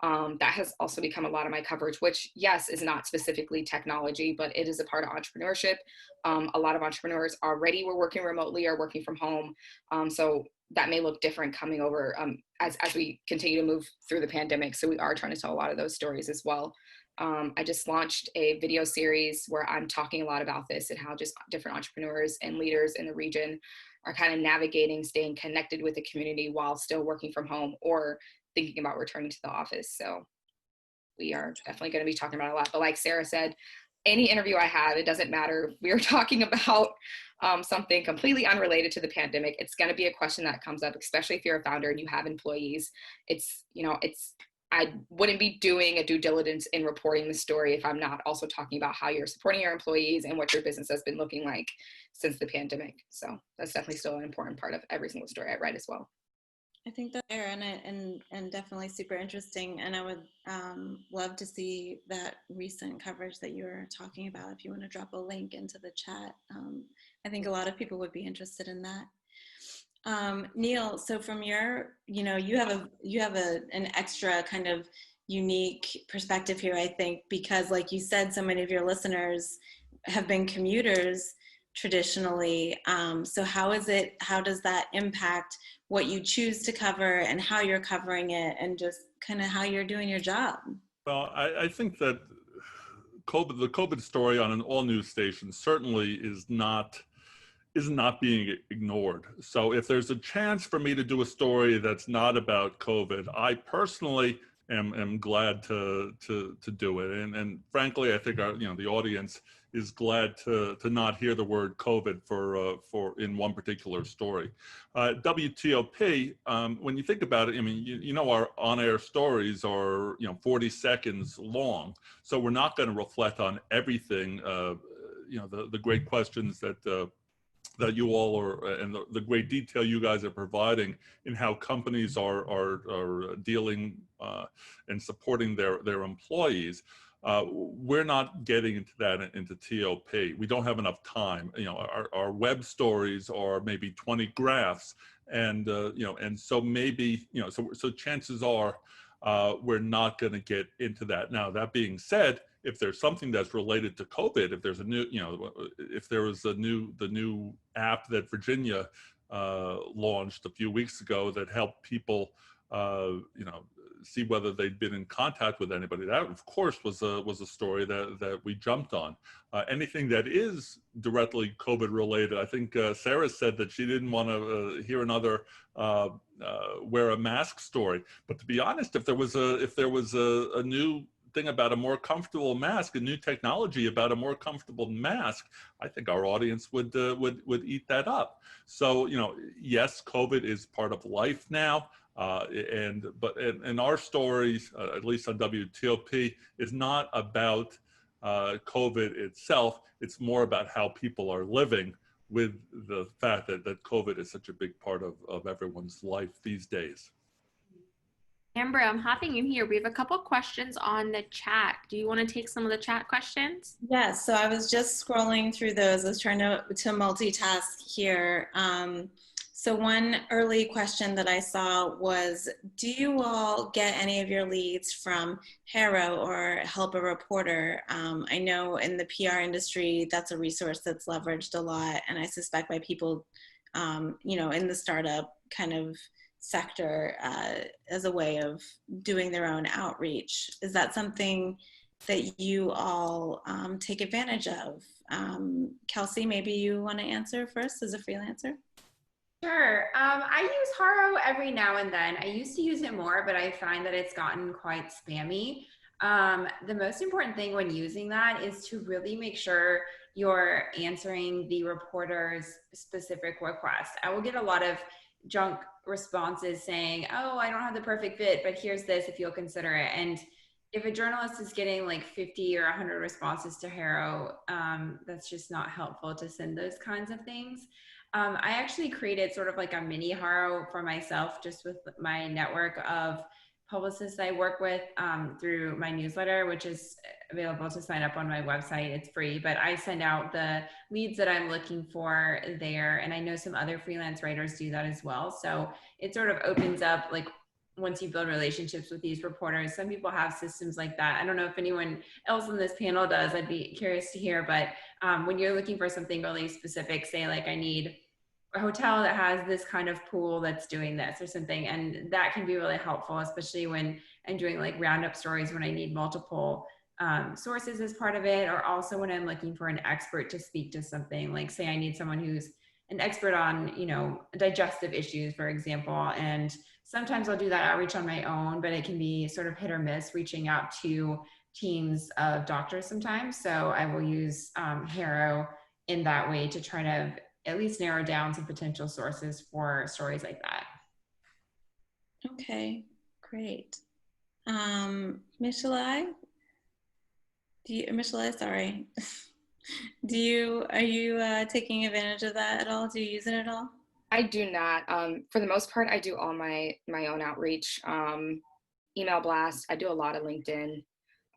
That has also become a lot of my coverage, which, yes, is not specifically technology, but it is a part of entrepreneurship. A lot of entrepreneurs already were working remotely or working from home. So that may look different coming over as we continue to move through the pandemic. So we are trying to tell a lot of those stories as well. I just launched a video series where I'm talking a lot about this, and how just different entrepreneurs and leaders in the region are kind of navigating staying connected with the community while still working from home or thinking about returning to the office. So we are definitely going to be talking about it a lot. But like Sara said, any interview I have, it doesn't matter. We are talking about something completely unrelated to the pandemic. It's going to be a question that comes up, especially if you're a founder and you have employees. I wouldn't be doing a due diligence in reporting the story if I'm not also talking about how you're supporting your employees and what your business has been looking like since the pandemic. So that's definitely still an important part of every single story I write as well. I think that's fair and definitely super interesting. And I would love to see that recent coverage that you were talking about. If you want to drop a link into the chat, I think a lot of people would be interested in that. Neal, so from your, you have an extra kind of unique perspective here, I think, because like you said, so many of your listeners have been commuters traditionally. So how does that impact what you choose to cover and how you're covering it, and just kind of how you're doing your job? Well, I think that the COVID story on an all news station certainly is not being ignored. So if there's a chance for me to do a story that's not about COVID, I personally am glad to do it. And frankly, I think the audience is glad to not hear the word COVID for in one particular story. WTOP, when you think about it, I mean, our on-air stories are 40 seconds long, so we're not going to reflect on everything. The great questions that you all are, and the great detail you guys are providing in how companies are dealing and supporting their employees. We're not getting into that into TOP. We don't have enough time. Our web stories are maybe 20 graphs, and and so maybe so chances are we're not going to get into that. Now, that being said, if there's something that's related to COVID, if there's a new, if there was the new app that Virginia launched a few weeks ago that helped people, see whether they'd been in contact with anybody, that of course was a story that we jumped on. Anything that is directly COVID related, I think Sara said that she didn't want to hear another wear a mask story. But to be honest, if there was a new thing about a more comfortable mask, a new technology about a more comfortable mask, I think our audience would eat that up. So, yes, COVID is part of life now. But our stories, at least on WTOP, is not about COVID itself. It's more about how people are living with the fact that COVID is such a big part of everyone's life these days. Amber, I'm hopping in here. We have a couple questions on the chat. Do you want to take some of the chat questions? Yes, so I was just scrolling through those. I was trying to multitask here. So one early question that I saw was, do you all get any of your leads from HARO or Help a Reporter? I know in the PR industry, that's a resource that's leveraged a lot, and I suspect by people, in the startup kind of sector as a way of doing their own outreach. Is that something that you all take advantage of? Kelsey, maybe you want to answer first as a freelancer? Sure. I use HARO every now and then. I used to use it more, but I find that it's gotten quite spammy. The most important thing when using that is to really make sure you're answering the reporter's specific request. I will get a lot of junk responses saying, oh, I don't have the perfect fit, but here's this if you'll consider it. And if a journalist is getting like 50 or 100 responses to HARO, that's just not helpful to send those kinds of things. I actually created sort of like a mini HARO for myself, just with my network of publicists I work with through my newsletter, which is available to sign up on my website. It's free, but I send out the leads that I'm looking for there. And I know some other freelance writers do that as well. So it sort of opens up, like, once you build relationships with these reporters, some people have systems like that. I don't know if anyone else on this panel does. I'd be curious to hear, but when you're looking for something really specific, say like I need a hotel that has this kind of pool that's doing this or something, and that can be really helpful, especially when I'm doing like roundup stories when I need multiple sources as part of it, or also when I'm looking for an expert to speak to something, like say I need someone who's an expert on, digestive issues, for example. And sometimes I'll do that outreach on my own, but it can be sort of hit or miss reaching out to teams of doctors sometimes. So I will use HARO in that way to try to at least narrow down some potential sources for stories like that. Okay, great. Michelai? Michelai, sorry. Are you taking advantage of that at all? Do you use it at all? I do not. For the most part, I do all my own outreach, email blast. I do a lot of LinkedIn.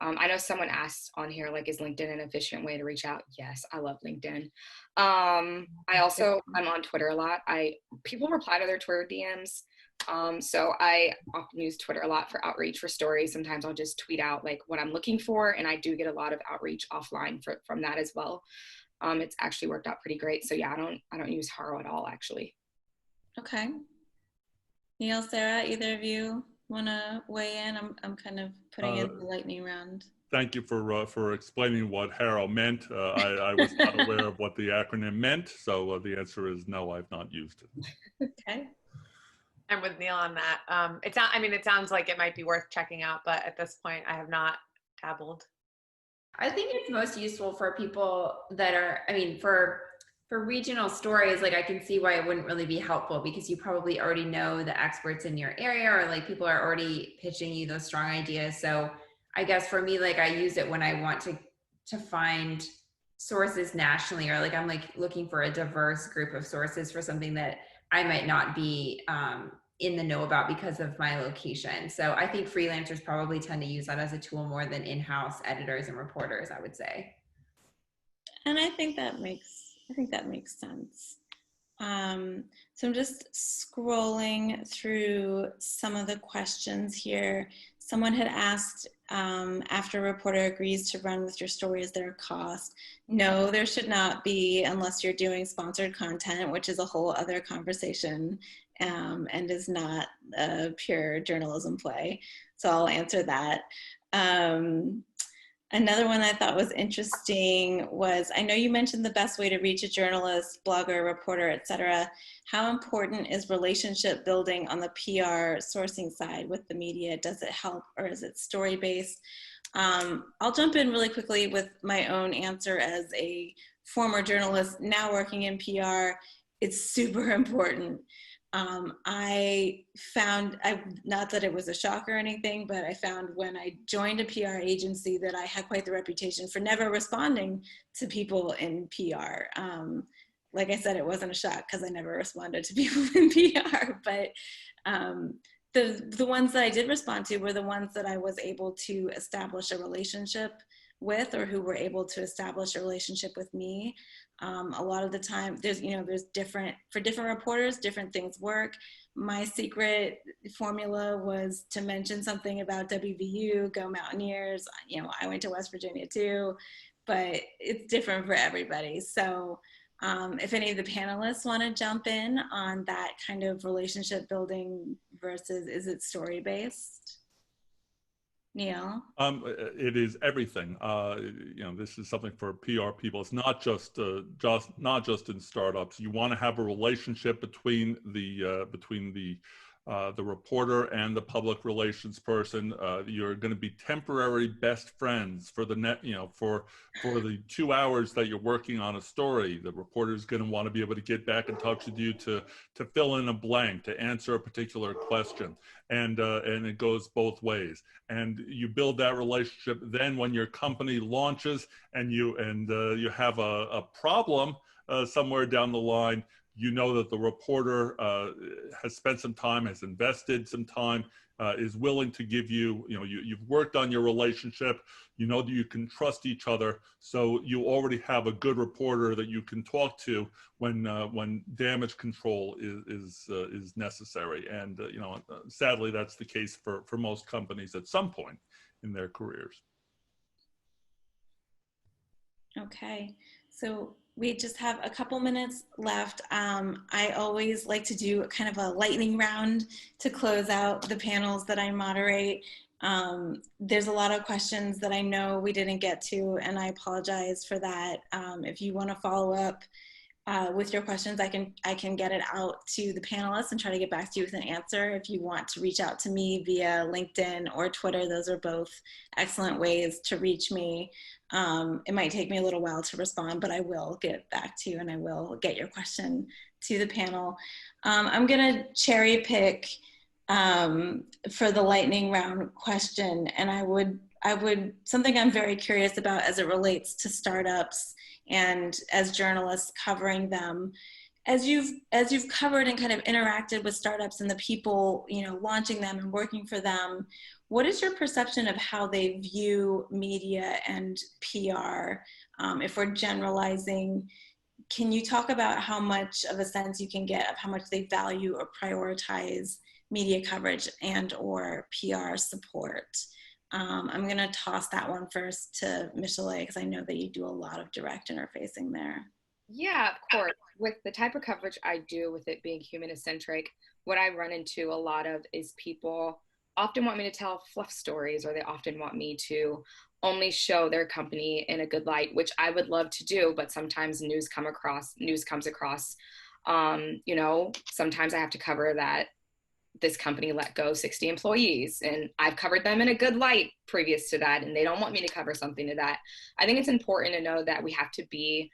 I know someone asked on here, like, is LinkedIn an efficient way to reach out? Yes, I love LinkedIn. I'm on Twitter a lot. People reply to their Twitter DMs. So I often use Twitter a lot for outreach for stories. Sometimes I'll just tweet out like what I'm looking for, and I do get a lot of outreach offline from that as well. It's actually worked out pretty great. So yeah, I don't use HARO at all, actually. Okay. Neal, Sara, either of you want to weigh in? I'm kind of putting in the lightning round. Thank you for explaining what HARO meant. I was not aware of what the acronym meant, so the answer is no, I've not used it. Okay. I'm with Neal on that. It sounds like it might be worth checking out, but at this point I have not dabbled. I think it's most useful for people that are, for regional stories, like I can see why it wouldn't really be helpful, because you probably already know the experts in your area, or like people are already pitching you those strong ideas. So I guess for me, like I use it when I want to find sources nationally, or like I'm like looking for a diverse group of sources for something that I might not be in the know about because of my location. So I think freelancers probably tend to use that as a tool more than in-house editors and reporters, I would say. And I think that makes sense. So I'm just scrolling through some of the questions here. Someone had asked, after a reporter agrees to run with your story, is there a cost? No, there should not be, unless you're doing sponsored content, which is a whole other conversation, and is not a pure journalism play. So I'll answer that. Another one I thought was interesting was, I know you mentioned the best way to reach a journalist, blogger, reporter, etc. How important is relationship building on the PR sourcing side with the media? Does it help, or is it story-based? I'll jump in really quickly with my own answer as a former journalist now working in PR. It's super important. I found, not that it was a shock or anything, but I found when I joined a PR agency that I had quite the reputation for never responding to people in PR. Like I said, it wasn't a shock because I never responded to people in PR, but the ones that I did respond to were the ones that I was able to establish a relationship with, or who were able to establish a relationship with me. A lot of the time, there's different, for different reporters, different things work. My secret formula was to mention something about WVU, go Mountaineers. I went to West Virginia too, but it's different for everybody. So if any of the panelists want to jump in on that kind of relationship building versus is it story based? Neal? It is everything. This is something for PR people. It's not just in startups. You want to have a relationship between the reporter and the public relations person. You're going to be temporary best friends for the for the 2 hours that you're working on a story. The reporter is going to want to be able to get back in touch with you to fill in a blank, to answer a particular question, and it goes both ways. And you build that relationship. Then when your company launches and you have a problem somewhere down the line, you know that the reporter has spent some time, has invested some time, is willing to give you, you've worked on your relationship, you know that you can trust each other, so you already have a good reporter that you can talk to when damage control is necessary. And sadly, that's the case for most companies at some point in their careers. Okay, so we just have a couple minutes left. I always like to do kind of a lightning round to close out the panels that I moderate. There's a lot of questions that I know we didn't get to, and I apologize for that. If you want to follow up with your questions, I can get it out to the panelists and try to get back to you with an answer. If you want to reach out to me via LinkedIn or Twitter, those are both excellent ways to reach me. It might take me a little while to respond, but I will get back to you and I will get your question to the panel. I'm gonna cherry pick for the lightning round question, and I would something I'm very curious about as it relates to startups and as journalists covering them. As you've covered and kind of interacted with startups and the people, launching them and working for them, what is your perception of how they view media and PR? If we're generalizing, can you talk about how much of a sense you can get of how much they value or prioritize media coverage and or PR support? I'm going to toss that one first to Michelai, because I know that you do a lot of direct interfacing there. Yeah, of course. With the type of coverage I do, with it being human-centric, what I run into a lot of is people often want me to tell fluff stories, or they often want me to only show their company in a good light, which I would love to do, but sometimes news comes across. Sometimes I have to cover that this company let go 60 employees, and I've covered them in a good light previous to that, and they don't want me to cover something to that. I think it's important to know that we have to be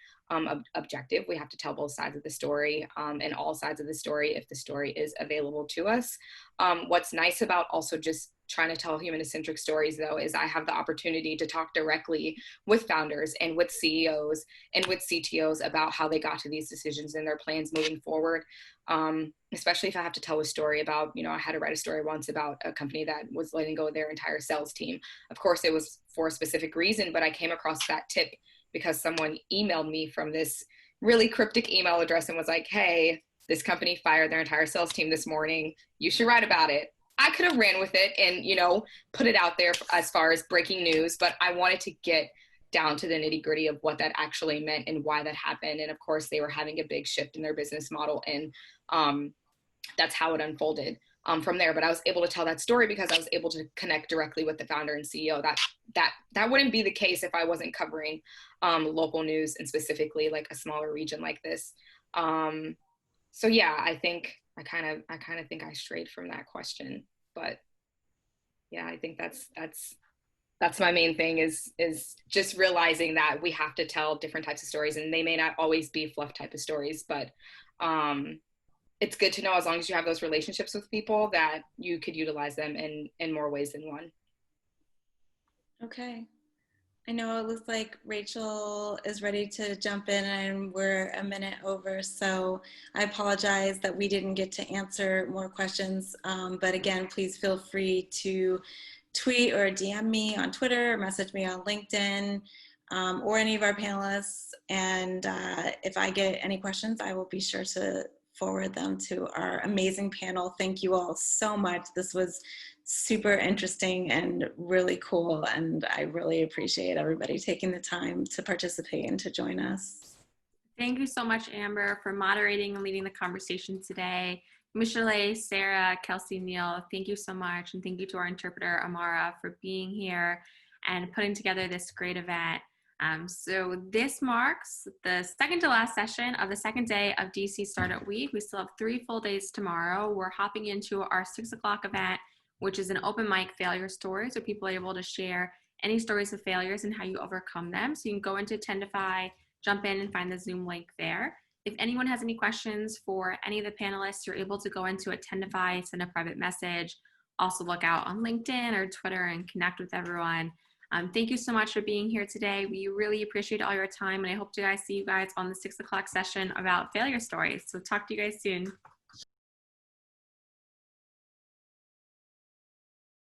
objective. We have to tell both sides of the story, and all sides of the story if the story is available to us. What's nice about also just trying to tell human-centric stories, though, is I have the opportunity to talk directly with founders and with CEOs and with CTOs about how they got to these decisions and their plans moving forward. Especially if I have to tell a story about, I had to write a story once about a company that was letting go of their entire sales team. Of course, it was for a specific reason, but I came across that tip because someone emailed me from this really cryptic email address and was like, hey, this company fired their entire sales team this morning. You should write about it. I could have ran with it and, put it out there as far as breaking news, but I wanted to get down to the nitty gritty of what that actually meant and why that happened. And of course, they were having a big shift in their business model, and that's how it unfolded from there. But I was able to tell that story because I was able to connect directly with the founder and CEO. That wouldn't be the case if I wasn't covering local news, and specifically like a smaller region like this. So yeah, I think I kind of think I strayed from that question, but yeah, I think that's That's my main thing is just realizing that we have to tell different types of stories, and they may not always be fluff type of stories, but it's good to know, as long as you have those relationships with people, that you could utilize them in more ways than one. Okay. I know it looks like Rachel is ready to jump in and we're a minute over, so I apologize that we didn't get to answer more questions. But again, please feel free to tweet or DM me on Twitter or message me on LinkedIn or any of our panelists. And if I get any questions, I will be sure to forward them to our amazing panel. Thank you all so much. This was super interesting and really cool, and I really appreciate everybody taking the time to participate and to join us. Thank you so much, Amber, for moderating and leading the conversation today. Michelai, Sara, Kelsey, Neal, thank you so much. And thank you to our interpreter, Amara, for being here and putting together this great event. So this marks the second to last session of the second day of DC Startup Week. We still have 3 full days tomorrow. We're hopping into our 6 o'clock event, which is an open mic failure stories, where people are able to share any stories of failures and how you overcome them. So you can go into Tendify, jump in and find the Zoom link there. If anyone has any questions for any of the panelists, you're able to go into Tendify, send a private message. Also look out on LinkedIn or Twitter and connect with everyone. Thank you so much for being here today. We really appreciate all your time, and I hope to see you guys on the 6 o'clock session about failure stories. So talk to you guys soon.